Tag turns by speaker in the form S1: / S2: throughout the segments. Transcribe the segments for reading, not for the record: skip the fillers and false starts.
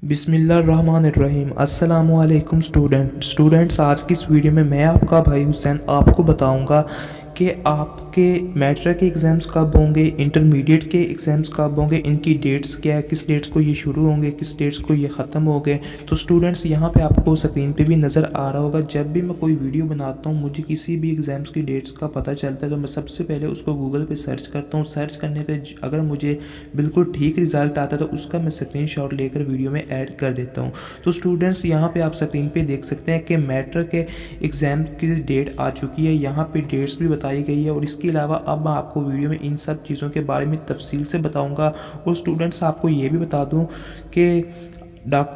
S1: बिस्मिल्लाहिर्रहमानिर्रहीम। अस्सलामुअलैकुम स्टूडेंट्स, आज की इस वीडियो में मैं आपका भाई हुसैन आपको बताऊंगा कि आपके मैट्रिक के एग्ज़ाम्स कब होंगे, इंटरमीडिएट के एग्ज़ाम्स कब होंगे, इनकी डेट्स क्या है, किस डेट्स को ये शुरू होंगे, किस डेट्स को ये ख़त्म होंगे। तो स्टूडेंट्स यहाँ पे आपको स्क्रीन पे भी नज़र आ रहा होगा, जब भी मैं कोई वीडियो बनाता हूँ मुझे किसी भी एग्ज़ाम्स की डेट्स का पता चलता है तो मैं सबसे पहले उसको गूगल पे सर्च करता हूँ। सर्च करने पे अगर मुझे बिल्कुल ठीक रिज़ल्ट आता है तो उसका मैं स्क्रीनशॉट लेकर वीडियो में ऐड कर देता हूँ। तो स्टूडेंट्स यहाँ पे आप स्क्रीन पे देख सकते हैं कि मैट्रिक के एग्ज़ाम की डेट आ चुकी है, यहाँ पे डेट्स भी बताई गई है और इसके अलावा अब मैं आपको वीडियो में इन सब चीज़ों के बारे में तफसील से बताऊँगा। और स्टूडेंट्स आपको ये भी बता दूँ कि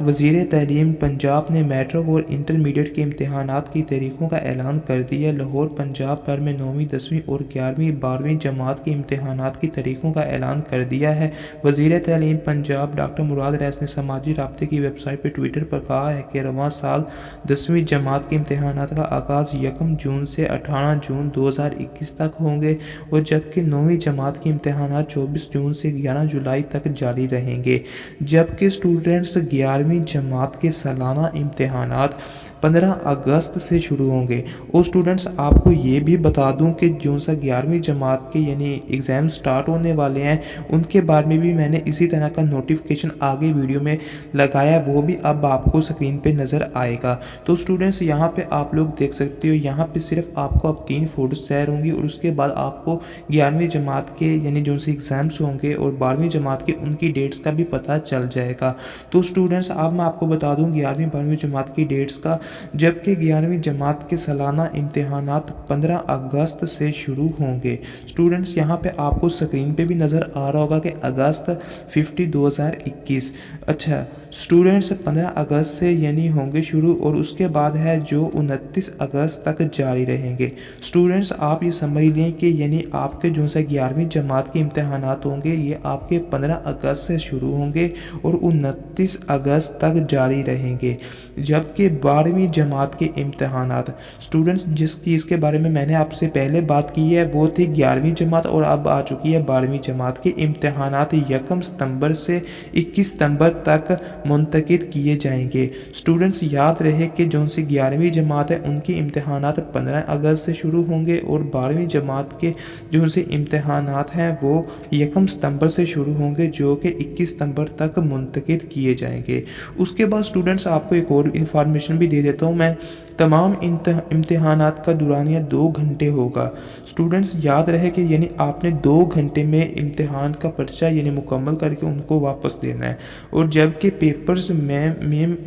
S1: वज़ीर तलीम पंजाब ने मैट्रिक और इंटरमीडिएट के इम्तहानात की तारीखों का ऐलान कर दिया। लाहौर पंजाब भर में 9वीं 10वीं और 11वीं 12वीं जमात के इम्तहानात की तारीखों का ऐलान कर दिया है। वज़ीर तलीम पंजाब डॉक्टर मुराद रईस ने समाजी राब्ते की वेबसाइट पर ट्विटर पर कहा है कि रवां साल 10वीं जमात के इम्तहानात का आगाज़ 1 जून से 18 जून 2021 तक होंगे और जबकि 9वीं जमात के इम्तहानात 24 जून से 11 जुलाई तक जारी रहेंगे। जबकि स्टूडेंट्स 11वीं जमात के सालाना इम्तहानात 15 अगस्त से शुरू होंगे। और स्टूडेंट्स आपको ये भी बता दूं कि जो सा 11वीं जमात के यानी एग्ज़ाम स्टार्ट होने वाले हैं उनके बारे में भी मैंने इसी तरह का नोटिफिकेशन आगे वीडियो में लगाया, वो भी अब आपको स्क्रीन पे नज़र आएगा। तो स्टूडेंट्स यहाँ पे आप लोग देख सकते हो, यहाँ पे सिर्फ आपको अब 3 फोटो शेयर होंगी और उसके बाद आपको 11वीं जमात के यानी जो से एग्ज़ाम्स होंगे और 12वीं जमात के उनकी डेट्स का भी पता चल जाएगा। तो स्टूडेंट्स अब मैं आपको बता दूं 11वीं 12वीं जमात की डेट्स का, जबकि 11वीं जमात के सालाना इम्तहानात 15 अगस्त से शुरू होंगे। स्टूडेंट्स यहाँ पे आपको स्क्रीन पे भी नज़र आ रहा होगा कि अगस्त 50 2021। अच्छा स्टूडेंट्स 15 अगस्त से यानी होंगे शुरू और उसके बाद है जो 29 अगस्त तक जारी रहेंगे। स्टूडेंट्स आप ये समझ लें कि यानी आपके जो सा 11वीं जमात के इम्तहानात होंगे ये आपके 15 अगस्त से शुरू होंगे और 29 अगस्त तक जारी रहेंगे। जबकि 12वीं जमात के इम्तहानात स्टूडेंट्स जिसकी इसके बारे में मैंने आपसे पहले बात की है वो थी 11वीं जमात और अब आ चुकी है 12वीं जमात के इम्तहानात 1 सितंबर से 21 सितंबर तक मुंतकिद किए जाएंगे। स्टूडेंट्स याद रहे कि जो सी 11वीं जमात है उनके इम्तहानात 15 अगस्त से शुरू होंगे और 12वीं जमात के जो से इम्तहानात हैं वो 1 सितंबर से शुरू होंगे जो कि 21 सितंबर तक मुंतकिद किए जाएंगे। उसके बाद स्टूडेंट्स आपको एक और इन्फॉर्मेशन भी दे देता हूँ मैं, तमाम इम्तहानात का दुरानिया 2 घंटे होगा। स्टूडेंट्स याद रहे कि यानी आपने 2 घंटे में इम्तहान का पर्चा यानी मुकम्मल करके उनको वापस देना है। और जबकि पेपर्स में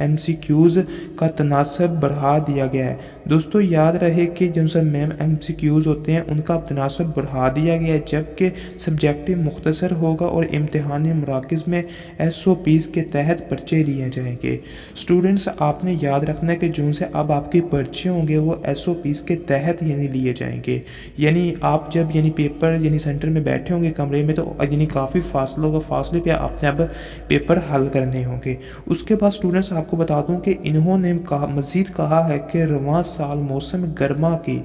S1: MCQs का तनासब बढ़ा दिया गया है। दोस्तों याद रहे कि जो सब MCQs होते हैं उनका तनासब बढ़ा दिया गया है, जबकि सब्जेक्टिव मुख्तसर होगा और इम्तहानी मराकज़ में SOPs के तहत पर्चे लिए जाएंगे। स्टूडेंट्स आपने याद रखना है कि जो से अब आपके पर्चे होंगे वो SOPs के तहत यानी लिए जाएंगे। यानी आप जब यानी पेपर यानी सेंटर में बैठे होंगे कमरे में तो यानी काफ़ी फासले पे आपने अब पेपर हल करने होंगे। उसके बाद स्टूडेंट्स आपको बता दूं कि इन्होंने मज़ीद कहा है कि रवां साल मौसम गर्मा की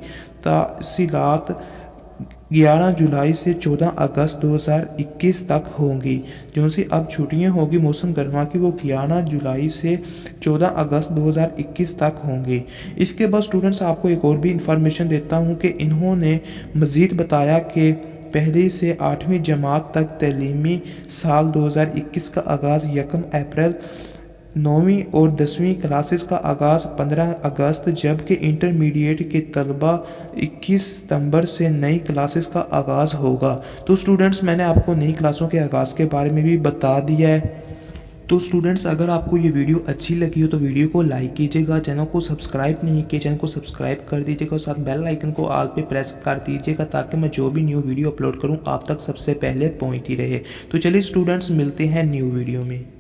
S1: तफसीलात 11 जुलाई से 14 अगस्त 2021 तक होंगी। जो सी अब छुट्टियां होगी मौसम गर्मा की वो 11 जुलाई से 14 अगस्त 2021 तक होंगी। इसके बाद स्टूडेंट्स आपको एक और भी इंफॉर्मेशन देता हूं कि इन्होंने मज़ीद बताया कि पहली से 8वीं जमात तक तलीमी साल 2021 का आगाज़ 1 अप्रैल, 9वीं और 10वीं क्लासेस का आगाज़ 15 अगस्त, जबकि इंटरमीडिएट के तलबा 21 सितंबर से नई क्लासेस का आगाज़ होगा। तो स्टूडेंट्स मैंने आपको नई क्लासों के आगाज़ के बारे में भी बता दिया है। तो स्टूडेंट्स अगर आपको ये वीडियो अच्छी लगी हो तो वीडियो को लाइक कीजिएगा, चैनल को सब्सक्राइब नहीं किया चैनल को सब्सक्राइब कर दीजिएगा और साथ बेल आइकन को ऑल पे प्रेस कर दीजिएगा ताकि मैं जो भी न्यू वीडियो अपलोड करूँ आप तक सबसे पहले पहुँचती रहे। तो चलिए स्टूडेंट्स मिलते हैं न्यू वीडियो में।